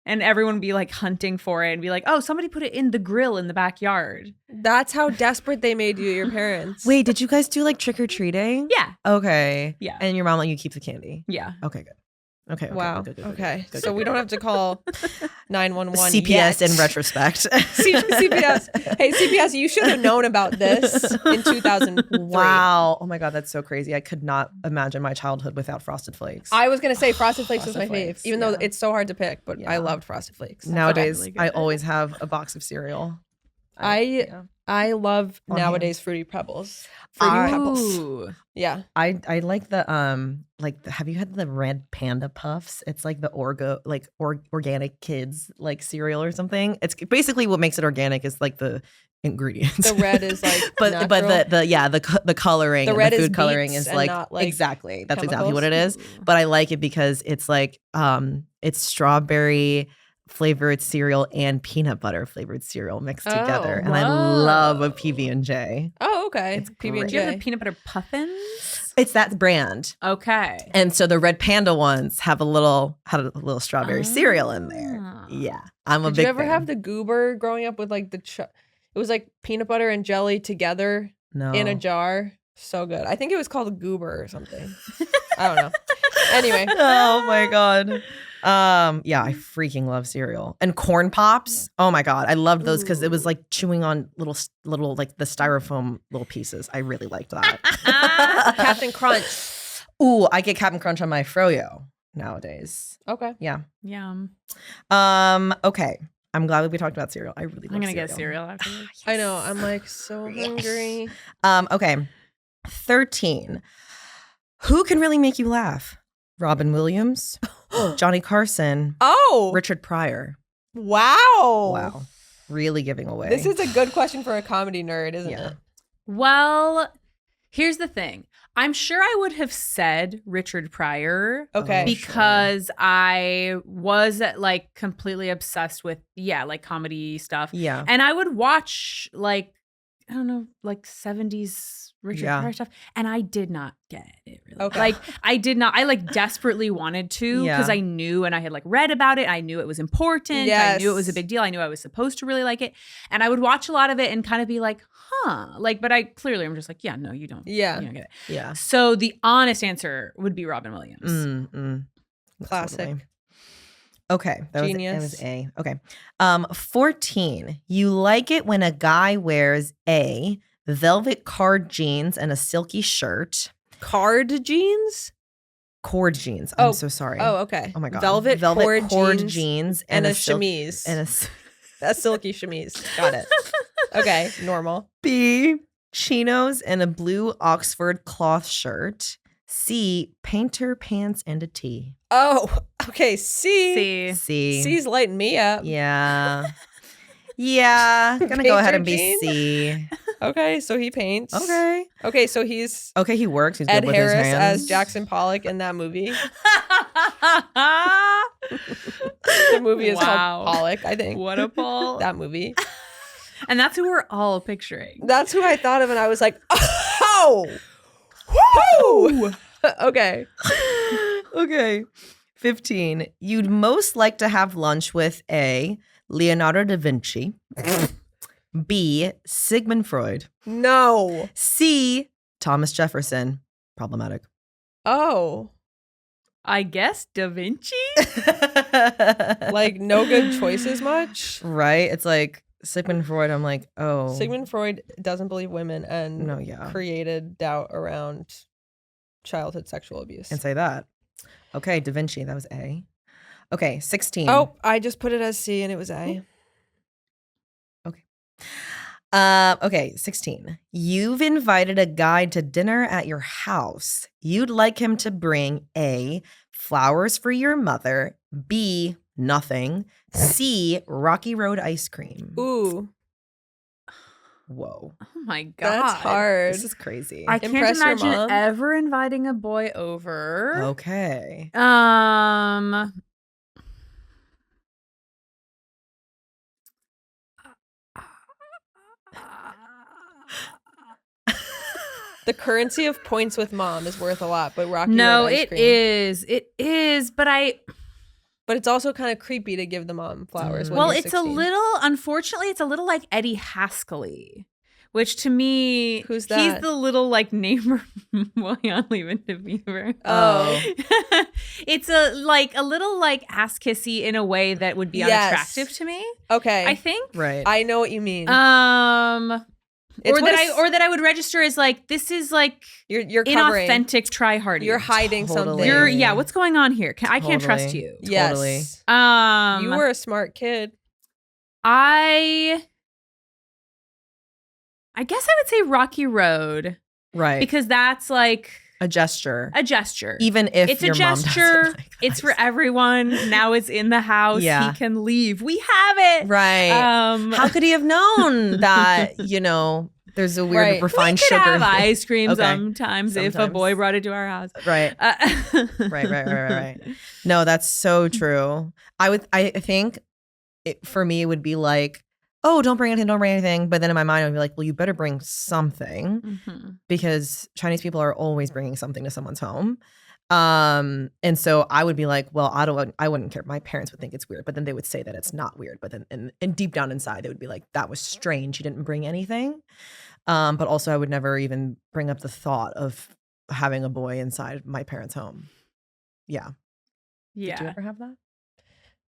and everyone would be like hunting for it and be like, oh, somebody put it in the grill in the backyard. That's how desperate they made you, your parents. Wait, did you guys do like trick or treating? Yeah. Okay. Yeah. And your mom let you keep the candy? Yeah. Okay, good. Okay. Wow. Good. Okay. So we don't have to call 911 CPS yet. in retrospect. CPS. Hey, CPS, you should have known about this in 2003. Wow. Oh my God, that's so crazy. I could not imagine my childhood without Frosted Flakes. I was going to say Frosted Flakes was my Frosted Flakes, fave, even though yeah. it's so hard to pick, but Yeah. I loved Frosted Flakes. Nowadays, really good. I always have a box of cereal. I love On nowadays Fruity Pebbles. Fruity Pebbles. Ooh. Yeah. I like the have you had the red panda puffs? It's like the organic kids like cereal or something. It's basically what makes it organic is like the ingredients. The red is like but natural. the coloring, The and red the is food coloring beets is and like, not, like, exactly. That's exactly what chemicals. it is. But I like it because it's like it's strawberry flavored cereal and peanut butter flavored cereal mixed together. And I love a PB&J. Oh, okay. It's PB&J. great. Do you have the peanut butter puffins? It's that brand. Okay. And so the red panda ones had a little strawberry cereal in there. Ah. Yeah. I'm a Did big you ever fan. have the goober growing up with like it was like peanut butter and jelly together No. in a jar? So good. I think it was called a goober or something. I don't know. Anyway. Oh my God. Yeah, I freaking love cereal. And corn pops. Oh my God. I loved those because it was like chewing on little like the styrofoam little pieces. I really liked that. Captain Crunch. Ooh, I get Captain Crunch on my Froyo nowadays. Okay. Yeah. Yum. Okay. I'm glad that we talked about cereal. I really love I'm gonna cereal. get cereal after this. I know. I'm like so hungry. Okay. 13. Who can really make you laugh? Robin Williams, Johnny Carson, Oh. Richard Pryor. Wow. Wow. Really giving away. This is a good question for a comedy nerd, isn't Yeah. it? Well, here's the thing. I'm sure I would have said Richard Pryor Okay. because I was like completely obsessed with like comedy stuff. Yeah. And I would watch like I don't know, like 70s Richard Pryor stuff. And I did not get it really. Okay. Like I did not, I like desperately wanted to because Yeah. I knew and I had like read about it. I knew it was important. I knew it was a big deal. I knew I was supposed to really like it. And I would watch a lot of it and kind of be like, like, but I'm just like, yeah, no, you don't. Yeah. You don't get it. Yeah. So the honest answer would be Robin Williams. Classic. Totally. Okay. That Genius. was A. Okay. 14. You like it when a guy wears A, velvet cord jeans and a silky shirt. Card jeans? Cord jeans. I'm Oh. so sorry. Oh, okay. Oh my God. Velvet cord jeans and a silk- chemise. And a silky chemise. Got it. Okay. Normal. B, chinos and a blue Oxford cloth shirt. C, painter pants and a tee. Oh, okay. C. C. C's lighting me up. Yeah. Yeah. Gonna go ahead and be Painter C. Okay. So he paints. Okay. Okay. So he's Okay, he works. He's Ed good with Harris his hands. as Jackson Pollock in that movie. The movie is Wow. called Pollock, I think. What a ball. That movie. And that's who we're all picturing. That's who I thought of, and I was like, oh, woo! Okay. Okay. 15. You'd most like to have lunch with A, Leonardo da Vinci. B, Sigmund Freud. No. C, Thomas Jefferson. Problematic. Oh. I guess Da Vinci? Like, no good choices much. Right? It's like Sigmund Freud. I'm like, oh. Sigmund Freud doesn't believe women and No, yeah. created doubt around childhood sexual abuse. And say that. Okay, Da Vinci. That was A. Okay, 16. Oh, I just put it as C and it was A. Okay, 16. You've invited a guy to dinner at your house. You'd like him to bring A, flowers for your mother, B, nothing, C, Rocky Road ice cream. Ooh, Whoa. Oh my God. that's hard. This is crazy. I can't Impress your imagine mom? ever inviting a boy over. Okay. The currency of points with mom is worth a lot, but Rocky No, Road ice it cream. is. It is. But But it's also kind of creepy to give the mom flowers. When Well, you're it's 16. unfortunately, it's a little like Eddie Haskell, which to me, Who's He's that? the little like neighbor. Well, I'll leave it to Beaver. Oh. It's a little like ass kissy in a way that would be Yes. unattractive to me. Okay. I think. Right. I know what you mean. Or It's what that I would register as like, this is like you're covering. inauthentic try-harding. You're hiding Totally. something. what's going on here? I can't trust Totally. you. Yes. Totally. You were a smart kid. I guess I would say Rocky Road Right. because that's like a gesture. a gesture. Even if It's your a mom doesn't gesture. like It's that. for everyone. Now it's in the house. Yeah. He can leave. We have it. Right. How could he have known that, there's a weird Right. refined we could sugar? have ice cream Okay. sometimes if a boy brought it to our house. Right. Right. No, that's so true. I think for me, it would be like, oh, don't bring anything. But then in my mind, I would be like, well, you better bring something Mhm. because Chinese people are always bringing something to someone's home. And so I would be like, well, I wouldn't care. My parents would think it's weird, but then they would say that it's not weird. But then and deep down inside, they would be like, that was strange. You didn't bring anything. But also I would never even bring up the thought of having a boy inside my parents' home. Yeah. Yeah. Did you ever have that?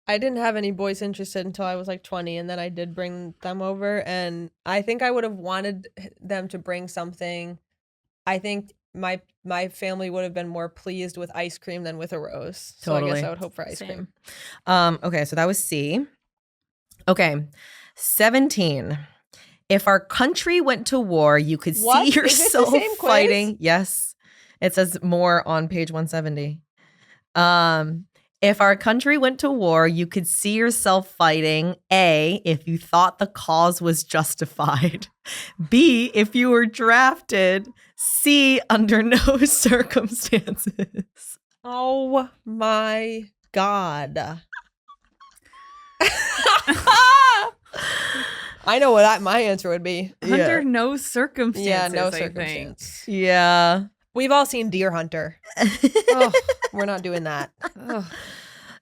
I didn't have any boys interested until I was like 20, and then I did bring them over, and I think I would have wanted them to bring something. I think my family would have been more pleased with ice cream than with a rose. So I Totally. guess I would hope for ice Same. cream. Okay, so that was C. Okay, 17. If our country went to war, you could What? see Is this the yourself same quiz? fighting. Yes. It says more on page 170. If our country went to war, you could see yourself fighting A, if you thought the cause was justified. B, if you were drafted. C, under no circumstances. Oh my God. I know what my answer would be. Under no circumstances. Yeah, no I think. circumstance. Yeah. We've all seen Deer Hunter. Oh, we're not doing that. Ugh.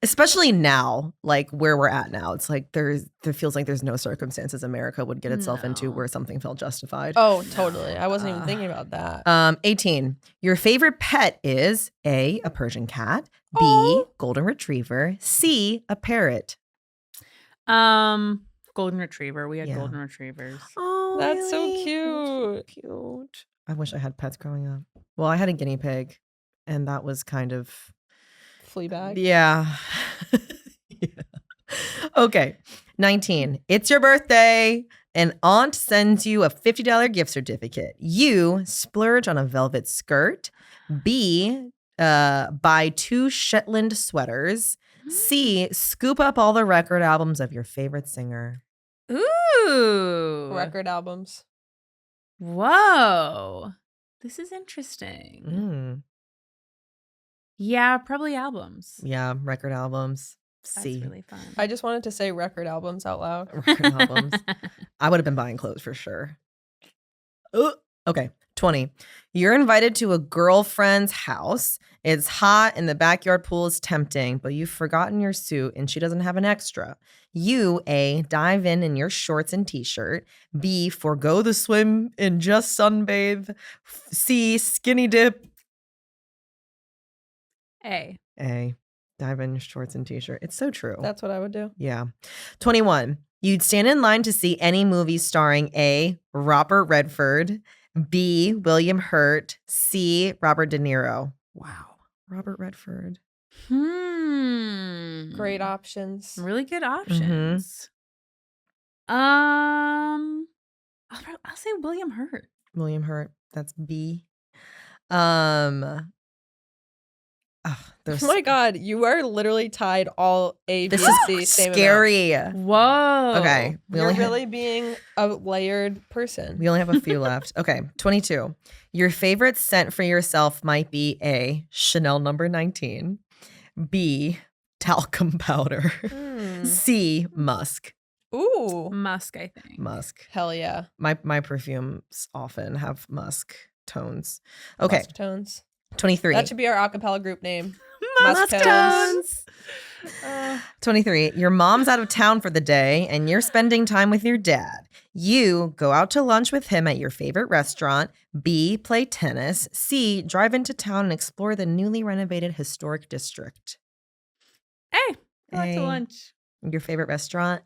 Especially now, like where we're at now. It's like there feels like there's no circumstances America would get itself into No. where something felt justified. Oh, totally. I wasn't even thinking about that. 18. Your favorite pet is A, a Persian cat, B, Oh. golden retriever, C, a parrot. Golden retriever. We had Yeah. golden retrievers. Oh, That's so really? cute. Cute. I wish I had pets growing up. Well, I had a guinea pig, and that was kind of Fleabag. yeah. Yeah. Okay. 19. It's your birthday. An aunt sends you a $50 gift certificate. You splurge on a velvet skirt. B, buy 2 Shetland sweaters. C, scoop up all the record albums of your favorite singer. Ooh. Record albums. Whoa. This is interesting. Mm. Yeah, probably albums. Yeah, record albums. That's C. really fun. I just wanted to say record albums out loud. Record albums. I would have been buying clothes for sure. Okay. 20. You're invited to a girlfriend's house. It's hot and the backyard pool is tempting, but you've forgotten your suit and she doesn't have an extra. You, A, dive in your shorts and t-shirt. B, forgo the swim and just sunbathe. C, skinny dip. A. A, dive in your shorts and t-shirt. It's so true. That's what I would do. Yeah. 21. You'd stand in line to see any movie starring A, Robert Redford, B, William Hurt, C, Robert De Niro. Wow. Robert Redford. Great options. Really good options. I'll say William Hurt. William Hurt. That's B. There's, Oh my God, you are literally tied all A, B, this and C. is same amount. scary. Whoa. Okay. We You're only, really being a layered person. we only have a few left. Okay. 22. Your favorite scent for yourself might be A, Chanel number 19, B, talcum powder, C, musk. Ooh. Musk, I think. Musk. Hell yeah. My perfumes often have musk tones. Okay. Musk tones. 23. That should be our acapella group name. Muscones. 23. Your mom's out of town for the day and you're spending time with your dad. You go out to lunch with him at your favorite restaurant. B, play tennis. C, drive into town and explore the newly renovated historic district. Hey, go out A. to lunch. Your favorite restaurant?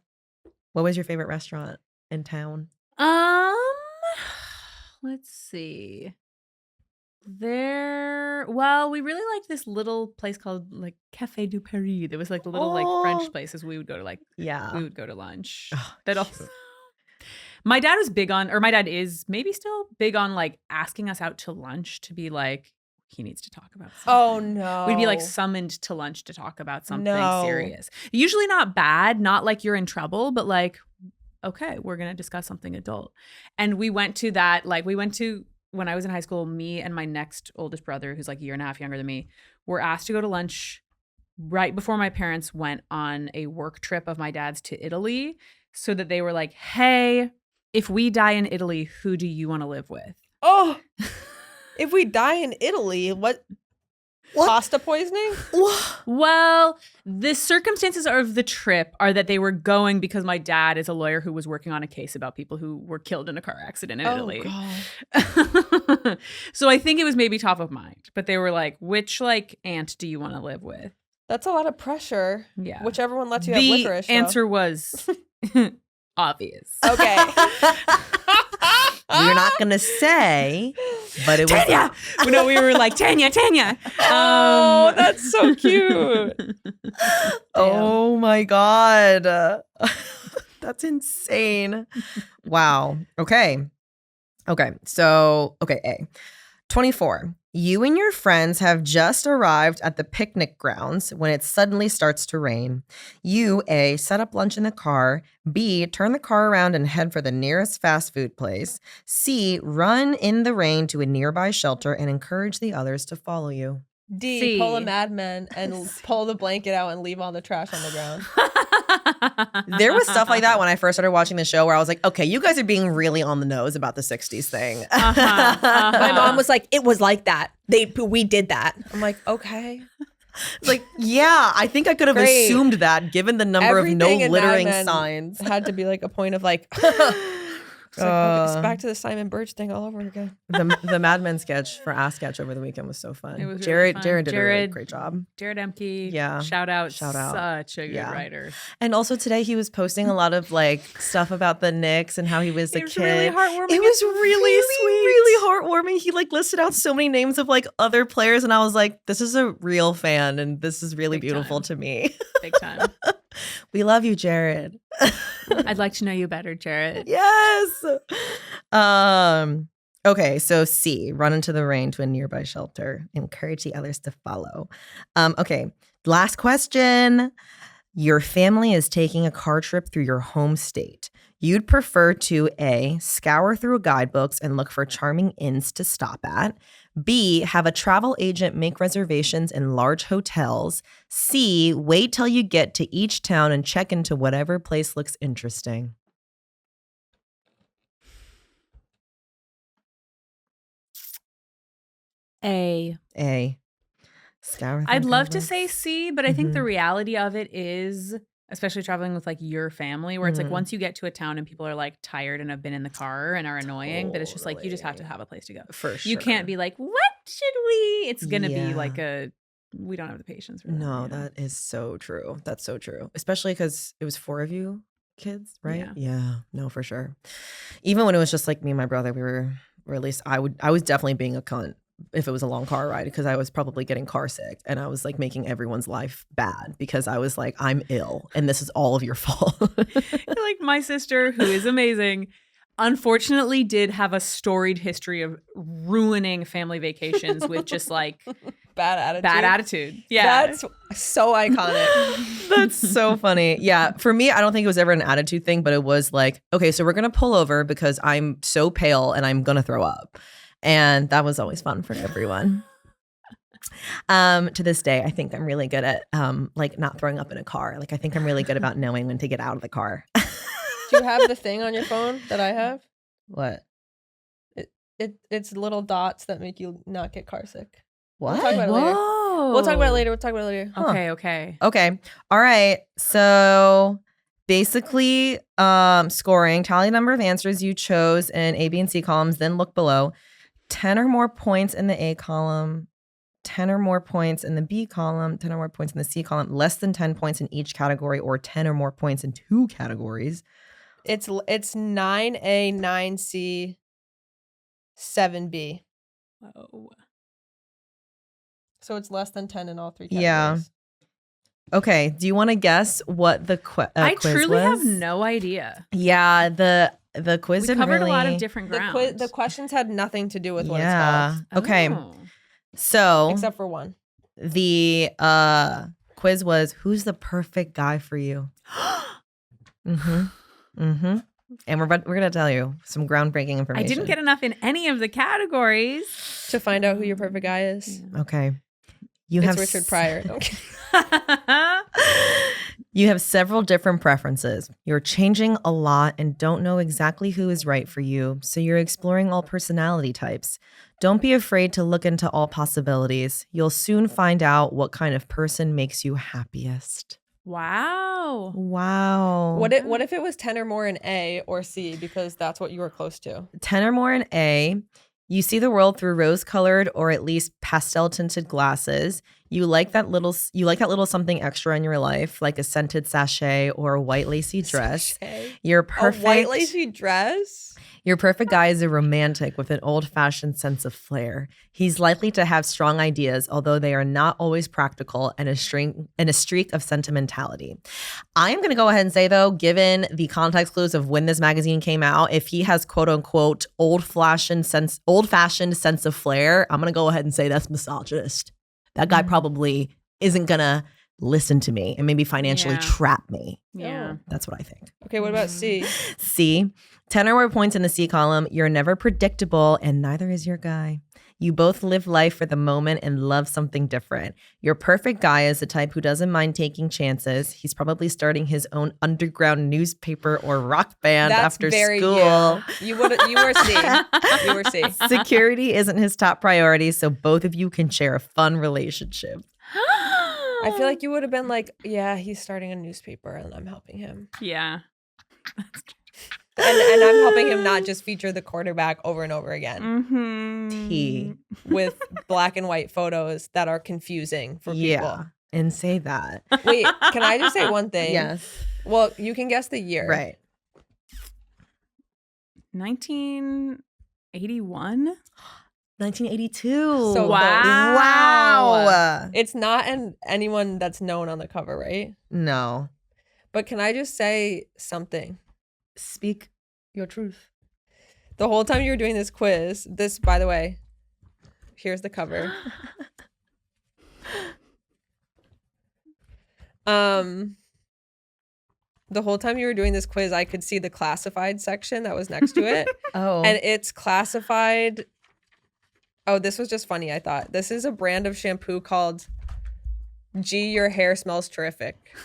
What was your favorite restaurant in town? Let's see. Well, we really liked this little place called like Café du Paris. There was like the little like French places we would go to we would go to lunch. That also. My dad is maybe still big on like asking us out to lunch to be like, he needs to talk about something. Oh no. We'd be like summoned to lunch to talk about something serious. Usually not bad, not like you're in trouble, but like, okay, we're going to discuss something adult. And we went to when I was in high school, me and my next oldest brother, who's like a year and a half younger than me, were asked to go to lunch right before my parents went on a work trip of my dad's to Italy, so that they were like, hey, if we die in Italy, who do you want to live with? Oh, if we die in Italy, what? Pasta poisoning? Well, the circumstances of the trip are that they were going because my dad is a lawyer who was working on a case about people who were killed in a car accident in Italy. God. So I think it was maybe top of mind, but they were like, which like aunt do you want to live with? That's a lot of pressure. Yeah. Whichever one lets you have licorice. The answer was obvious. Okay. We're not going to say, but it was. Tanya! No, we were like, Tanya. Oh, that's so cute. Oh my God. That's insane. Wow. Okay. So, A. 24. You and your friends have just arrived at the picnic grounds when it suddenly starts to rain. You, A, set up lunch in the car. B, turn the car around and head for the nearest fast food place. C, run in the rain to a nearby shelter and encourage the others to follow you. D, C. pull a Mad Men and pull the blanket out and leave all the trash on the ground. There was stuff like that when I first started watching the show where I was like, okay, you guys are being really on the nose about the 60s thing. My mom was like, it was like that. We did that. I'm like, okay. Like, yeah, I think I could have Great. assumed that given the number Everything of in no Mad littering Men signs. had to be like a point of like, it's okay, it's back to the Simon Birch thing all over again. The Mad Men sketch for Ask Sketch over the weekend was so fun. It was really Jared fun. did a really great job. Jared Emke. Yeah. Shout out. Shout out. Such a good Yeah. writer. And also today he was posting a lot of like stuff about the Knicks and how he was a It was kid. really heartwarming. It was It's really sweet. really heartwarming. He like listed out so many names of like other players and I was like, this is a real fan and this is really Big beautiful time. to me. Big time. We love you, Jared. I'd like to know you better, Jared. Yes. Okay, so C, run into the rain to a nearby shelter. Encourage the others to follow. Okay, last question. Your family is taking a car trip through your home state. You'd prefer to A, scour through guidebooks and look for charming inns to stop at. B, have a travel agent make reservations in large hotels. C, wait till you get to each town and check into whatever place looks interesting. A. Scour through I'd love to guidebooks. say C, but I think the Mhm. reality of it is, especially traveling with like your family, where it's like Mhm. once you get to a town and people are like tired and have been in the car and are annoying, that it's just like you just have to Totally. have a place to go. For sure. You can't be like, what should we? It's gonna be Yeah. like we don't have the patience for that. No, you know? that is so true. That's so true. Especially because it was 4 of you kids, right? Yeah. No, for sure. Even when it was just like me and my brother, or at least I was definitely being a cunt if it was a long car ride because I was probably getting car sick and I was like making everyone's life bad because I was like, I'm ill and this is all of your fault. Like my sister, who is amazing, unfortunately did have a storied history of ruining family vacations with just like Bad attitude. Yeah. That's so iconic. That's so funny. Yeah. For me, I don't think it was ever an attitude thing, but it was like, okay, so we're going to pull over because I'm so pale and I'm going to throw up. And that was always fun for everyone. To this day, I think I'm really good at like not throwing up in a car. Like I think I'm really good about knowing when to get out of the car. Do you have the thing on your phone that I have? What? It's little dots that make you not get car sick. What? talk about it later. Whoa. We'll talk about it later. Huh. Okay. Okay. All right. So basically, scoring, tally number of answers you chose in A, B, and C columns, then look below. 10 or more points in the A column, 10 or more points in the B column, 10 or more points in the C column, less than 10 points in each category, or 10 or more points in 2 categories. It's 9A, 9C, 7B. Oh. So it's less than 10 in all 3 Yeah. categories. Okay. Do you want to guess what the I quiz truly was? have no idea. Yeah, the quiz We didn't covered really... a lot of different grounds. The questions had nothing to do with what it's Yeah. called. Okay. Oh. So Except for one. the quiz was, who's the perfect guy for you? Mm-hmm. Mm-hmm. And we're gonna tell you some groundbreaking I information. didn't get enough in any of the categories. To find out who your perfect guy is. Okay. You It's have Richard Pryor. Okay. You have several different preferences. You're changing a lot and don't know exactly who is right for you, so you're exploring all personality types. Don't be afraid to look into all possibilities. You'll soon find out what kind of person makes you happiest. Wow. Wow. What if it was 10 or more in A or C, because that's what you were close to? 10 or more in A. You see the world through rose-colored or at least pastel-tinted glasses. You like that little something extra in your life, like a scented sachet or a white lacy dress. Sachet? You're perfect. A white lacy dress? Your perfect guy is a romantic with an old-fashioned sense of flair. He's likely to have strong ideas, although they are not always practical, and a streak of sentimentality. I am going to go ahead and say, though, given the context clues of when this magazine came out, if he has quote unquote old-fashioned sense of flair, I'm going to go ahead and say that's misogynist. That guy probably isn't going to listen to me and maybe financially trap me. Yeah. That's what I think. Okay, what about C? C, 10 or more points in the C column. You're never predictable, and neither is your guy. You both live life for the moment and love something different. Your perfect guy is the type who doesn't mind taking chances. He's probably starting his own underground newspaper or rock band That's after very school. You were C. You were C. Security isn't his top priority, so both of you can share a fun relationship. I feel like you would have been like, yeah, he's starting a newspaper and I'm helping him. Yeah. And I'm helping him not just feature the quarterback over and over again Mm-hmm. T. with black and white photos that are confusing for people. Yeah, and say that. Wait, can I just say one thing? Yes. Well, you can guess the year. Right. 1981? 1982. So wow. It's not anyone that's known on the cover, right? No. But can I just say something? Speak your truth. The whole time you were doing this quiz, by the way, here's the cover. The whole time you were doing this quiz, I could see the classified section that was next to it. Oh. And it's classified. Oh, this was just funny, I thought. This is a brand of shampoo called Gee, Your Hair Smells Terrific.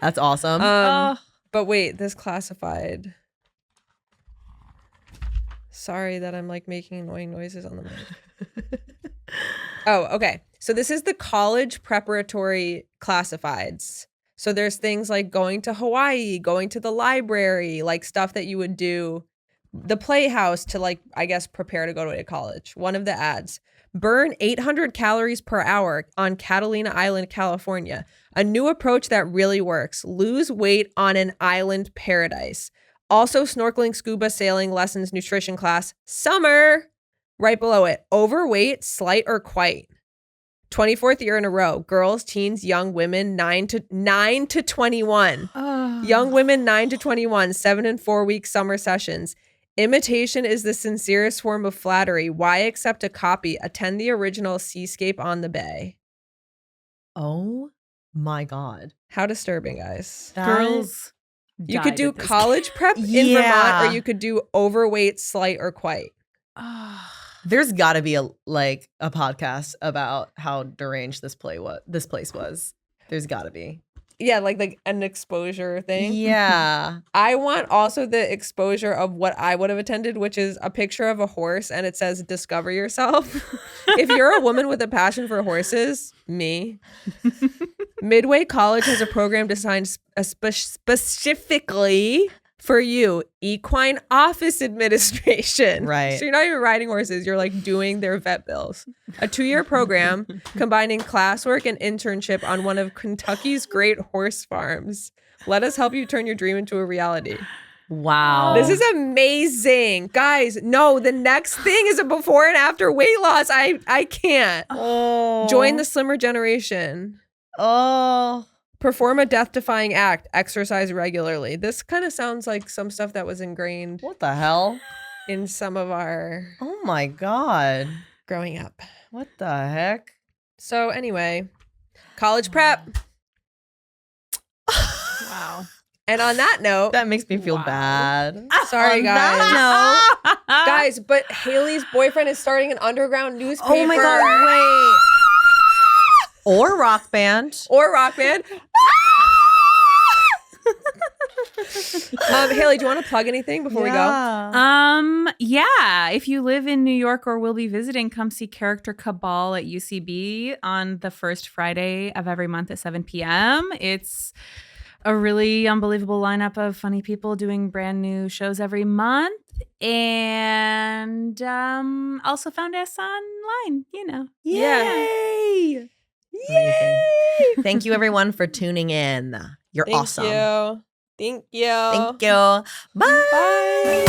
That's awesome. But wait, this classified. Sorry that I'm like making annoying noises on the mic. Oh, okay. So this is the college preparatory classifieds. So there's things like going to Hawaii, going to the library, like stuff that you would do, the Playhouse to like, I guess, prepare to go to a college. One of the ads. Burn 800 calories per hour on Catalina Island, California. A new approach that really works. Lose weight on an island paradise. Also snorkeling, scuba, sailing, lessons, nutrition class. Summer. Right below it. Overweight, slight, or quite. 24th year in a row. Girls, teens, young women, 9 to 21. Young women 9 to 21, 7 and 4 week summer sessions. Imitation is the sincerest form of flattery. Why accept a copy? Attend the original Seascape on the Bay. Oh my God. How disturbing, guys. Girls. You could died do at this. college prep in Yeah. Vermont, or you could do overweight, slight, or quite. There's got to be a podcast about how deranged this place was. There's got to be. Yeah, like an exposure thing. Yeah. I want also the exposure of what I would have attended, which is a picture of a horse and it says discover yourself. If you're a woman with a passion for horses, me. Midway College has a program designed specifically for you, equine office administration. Right. So you're not even riding horses, you're like doing their vet bills. A 2-year program combining classwork and internship on one of Kentucky's great horse farms. Let us help you turn your dream into a reality. Wow. This is amazing. Guys, no, the next thing is a before and after weight loss. I can't. Oh. Join the slimmer generation. Oh. Perform a death-defying act. Exercise regularly. This kind of sounds like some stuff that was ingrained What the hell? in some of our Oh my God. growing up. What the heck? So anyway, college prep. Wow. And on that note, That makes me feel Wow. bad. sorry On guys. that note, Guys, but Haley's boyfriend is starting an underground newspaper. oh my God, wait. Or rock band. Or rock band. Haley, do you want to plug anything before we go? Yeah. If you live in New York or will be visiting, come see Character Cabal at UCB on the first Friday of every month at 7 p.m. It's a really unbelievable lineup of funny people doing brand new shows every month. And also found us online, Yay. Amazing. Thank you, everyone, for tuning in. You're awesome. Thank you. Thank you. Bye. Bye.